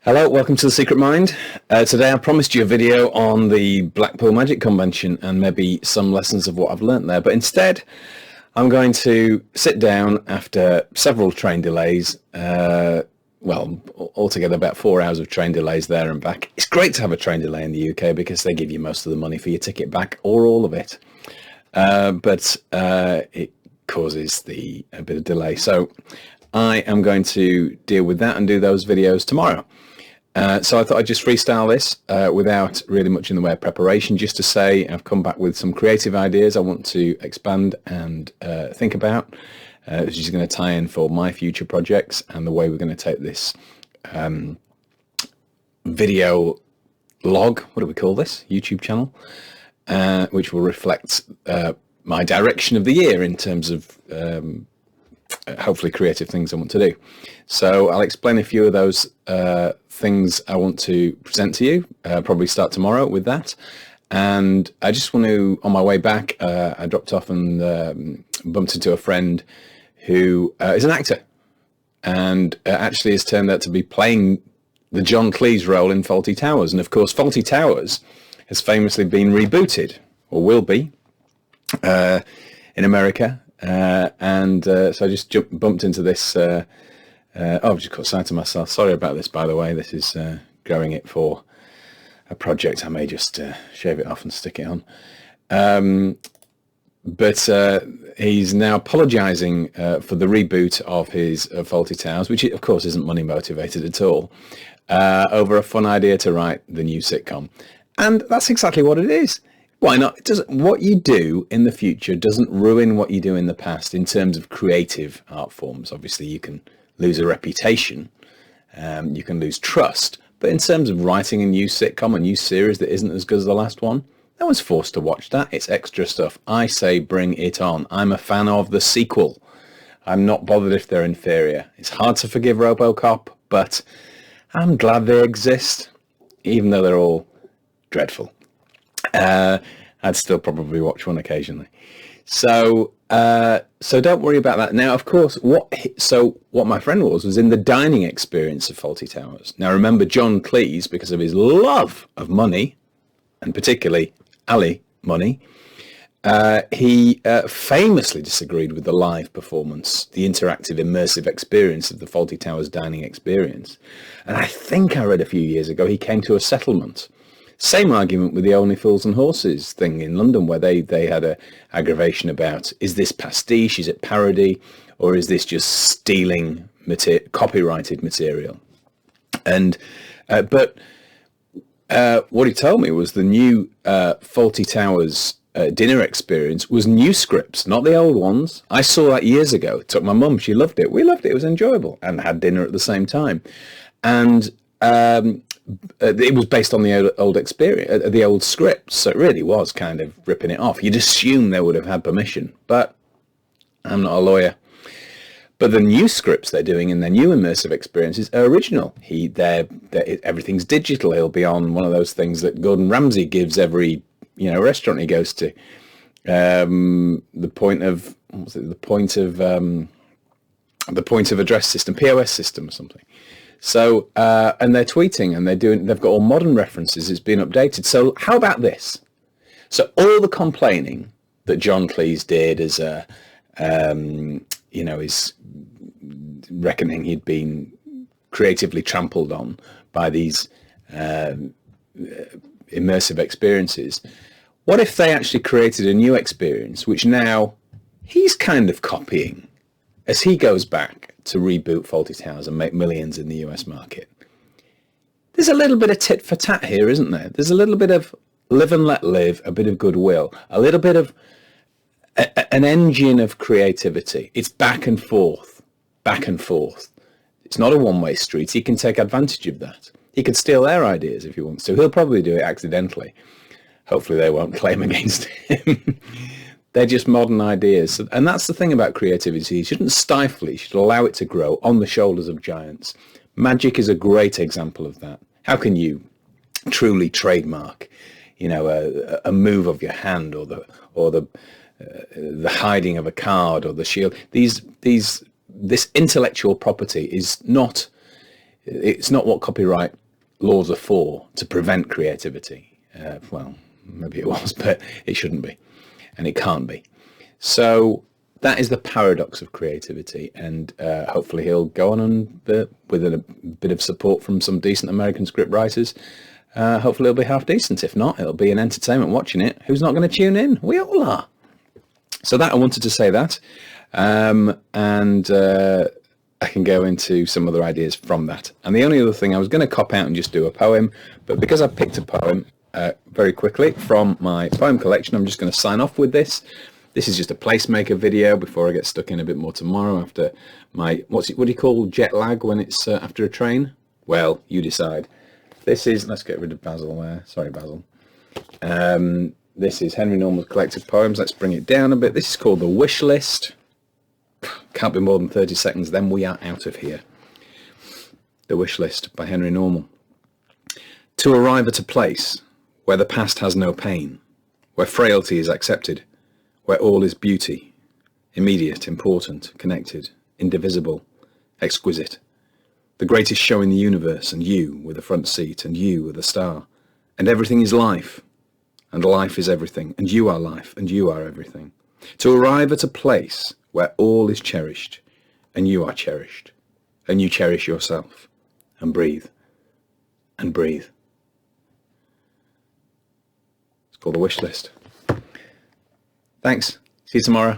Hello, welcome to The Secret Mind. Today I promised you a video on the Blackpool Magic Convention and maybe some lessons of what I've learnt there, but instead I'm going to sit down after several train delays, altogether about 4 hours of train delays there and back. It's great to have a train delay in the UK because they give you most of the money for your ticket back or all of it, but it causes a bit of delay. So I am going to deal with that and do those videos tomorrow. So I thought I'd just freestyle this without really much in the way of preparation, just to say I've come back with some creative ideas I want to expand and think about, which is going to tie in for my future projects and the way we're going to take this video log, what do we call this, YouTube channel, which will reflect my direction of the year in terms of hopefully creative things I want to do. So I'll explain a few of those things I want to present to you, probably start tomorrow with that. And I just want to, on my way back, I dropped off and bumped into a friend who is an actor and actually has turned out to be playing the John Cleese role in Fawlty Towers. And of course, Fawlty Towers has famously been rebooted, or will be, in America. So I just bumped into this. I've just got sight of myself. Sorry about this, by the way. This is growing it for a project. I may just shave it off and stick it on. But he's now apologising for the reboot of his Fawlty Towers, which of course isn't money motivated at all, over a fun idea to write the new sitcom. And that's exactly what it is. Why not? What you do in the future doesn't ruin what you do in the past in terms of creative art forms. Obviously, you can lose a reputation, you can lose trust, but in terms of writing a new sitcom, a new series that isn't as good as the last one, no one's forced to watch that. It's extra stuff. I say bring it on. I'm a fan of the sequel. I'm not bothered if they're inferior. It's hard to forgive RoboCop, but I'm glad they exist, even though they're all dreadful. I'd still probably watch one occasionally. So don't worry about that. Now, of course, what my friend was in the dining experience of Fawlty Towers. Now, remember John Cleese, because of his love of money, and particularly Ali money, he famously disagreed with the live performance, the interactive, immersive experience of the Fawlty Towers dining experience. And I think I read a few years ago he came to a settlement. Same argument with the Only Fools and Horses thing in London, where they had a aggravation about, is this pastiche, is it parody, or is this just stealing copyrighted material? And but what he told me was the new Fawlty Towers dinner experience was new scripts, not the old ones. I saw that years ago. It took my mum, she loved it. We loved it. It was enjoyable, and had dinner at the same time. And it was based on the old experience, the old scripts, so it really was kind of ripping it off. You'd assume they would have had permission, but I'm not a lawyer. But the new scripts they're doing in their new immersive experiences are original. Everything's digital. He'll be on one of those things that Gordon Ramsay gives every restaurant he goes to. The point of address system, POS system or something. So, and they're tweeting and they've got all modern references. It's been updated. So how about this? So all the complaining that John Cleese did as is reckoning he'd been creatively trampled on by these immersive experiences. What if they actually created a new experience, which now he's kind of copying as he goes back to reboot Fawlty Towers and make millions in the US market? There's a little bit of tit for tat here, isn't there? There's a little bit of live and let live, a bit of goodwill, a little bit of an engine of creativity. It's back and forth, back and forth. It's not a one-way street. He can take advantage of that. He could steal their ideas if he wants to. He'll probably do it accidentally. Hopefully they won't claim against him. They're just modern ideas. And that's the thing about creativity. You shouldn't stifle it. You should allow it to grow on the shoulders of giants. Magic is a great example of that. How can you truly trademark, a move of your hand, or the hiding of a card, or the shield? This intellectual property is not It's not what copyright laws are for, to prevent creativity. Well, maybe it was, but it shouldn't be, and it can't be. So that is the paradox of creativity, and hopefully he'll go on and with a bit of support from some decent American script writers. Hopefully it'll be half decent. If not, it'll be an entertainment watching it. Who's not going to tune in? We all are. So that, I wanted to say that, and I can go into some other ideas from that. And the only other thing, I was going to cop out and just do a poem, but because I picked a poem very quickly from my poem collection, I'm just going to sign off with this. This is just a placemaker video before I get stuck in a bit more tomorrow after my, what do you call jet lag when it's after a train? Well, you decide. This is, let's get rid of Basil there. Sorry, Basil. This is Henry Norman's collected poems. Let's bring it down a bit. This is called The Wish List. Can't be more than 30 seconds, then we are out of here. The Wish List by Henry Norman. To arrive at a place where the past has no pain, where frailty is accepted, where all is beauty, immediate, important, connected, indivisible, exquisite. The greatest show in the universe, and you with a front seat, and you with a star. And everything is life, and life is everything, and you are life, and you are everything. To arrive at a place where all is cherished, and you are cherished, and you cherish yourself, and breathe, and breathe. It's called The Wish List. Thanks. See you tomorrow.